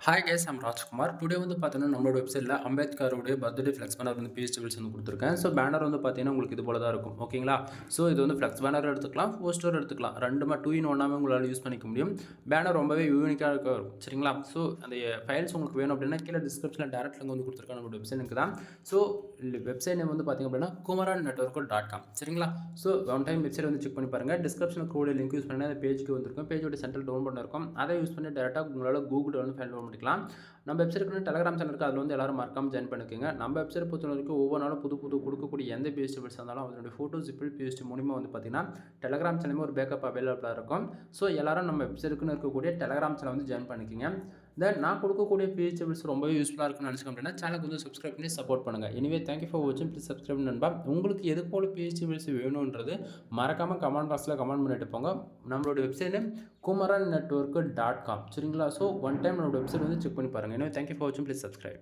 Hi guys, I'm Rajkumar. Today வந்து பார்த்தீங்கன்னா, நம்மளோட வெப்சைட்ல அம்பேத்கருடைய பர்த்டே ஃப்ளெக்ஸ் பேனர் வந்து பேஸ்டிவல்ஸ் வந்து குடுத்துருக்கேன். ஸோ பேனர் வந்து பார்த்தீங்கன்னா, உங்களுக்கு இது போல தான் இருக்கும். ஓகேங்களா? ஸோ இது வந்து ஃப்ளெக்ஸ் பேனர் எடுத்துக்கலாம், போஸ்டர் எடுத்துக்கலாம். 2மே 2 இன் 1ஆவே உங்களால யூஸ் பண்ணிக்க முடியும். பேனர் ரொம்பவே யூனிக்கா இருக்கும். சரிங்களா? ஸோ அந்த ஃபைல்ஸ் உங்களுக்கு வேணும் அப்படின்னா, கீழ டிஸ்கிரிப்ஷன்ல டைரக்ட் லிங்க் வந்து குடுத்துருக்கேன். நம்மளோட வெப்சைட் லிங்க் தான். ஸோ வெப்சைட் நேம் வந்து பார்த்தீங்க அப்படின்னா, kumaranetwork.com. சரிங்களா? ஸோ ஒன் டைம் வெப்சைட் வந்து செக் பண்ணி பாருங்க. டிஸ்கிரிப்ஷன்ல கூடிய லிங்க் யூஸ் பண்ணா அந்த பேஜ்க்கு வந்திருக்கும். பேஜோட சென்ட்ரல் டவுன் பட்டன் இருக்கும். அதை யூஸ் பண்ணி டைரக்ட்டா உங்களால கூகுள்ல வந்து ஃபைல் டவுன் பண்ணிக்கலாம். நம்ம வெப்சைட்டுக்கு டெலகிராம் சேனல் இருக்குது. அதில் வந்து எல்லாரும் மறக்காம ஜாயின் பண்ணிக்கோங்க. நம்ம வெப்சைட் பொறுத்தவரைக்கும் ஒவ்வொரு நாளும் புது புது கொடுக்கக்கூடிய எந்த பேஜ் இருந்தாலும் அதனுடைய ஃபோட்டோ ஜிப்பில் பேஸ்ட் மூலிமா வந்து பார்த்தீங்கன்னா டெலகிராம் சேனலுமே ஒரு பேக்கப் அவைலபிளாக இருக்கும். ஸோ எல்லாரும் நம்ம வெப்சைட்டுக்குன்னு இருக்கக்கூடிய டெலகிராம் சேனல் வந்து ஜாயின் பண்ணிக்கோங்க. தென் நான் கொடுக்கக்கூடிய பேஜ் ரொம்பவே யூஸ்ஃபுல்லாக இருக்குன்னு நினச்சிங்க அப்படின்னா சேனலுக்கு வந்து சப்ஸ்கிரைப் பண்ணி சப்போர்ட் பண்ணுங்கள். எனிவே தேங்க்யூ ஃபார் வாட்சிங். ப்ளீஸ் சப்ஸ்கிரைப் நண்பா. உங்களுக்கு எது போல பேஜ் வேணுன்றது மறக்காமல் கமெண்ட் பாக்ஸில் கமெண்ட் பண்ணிட்டு போங்க. நம்மளோட வெப்சைட் kumarannetwork.com. சரிங்களா? ஸோ ஒன் டைம் நம்மளோட வெப்சைட் வந்து செக் பண்ணி பாருங்கள். எனவே தேங்க்யூ ஃபார் வாட்சிங். Please subscribe.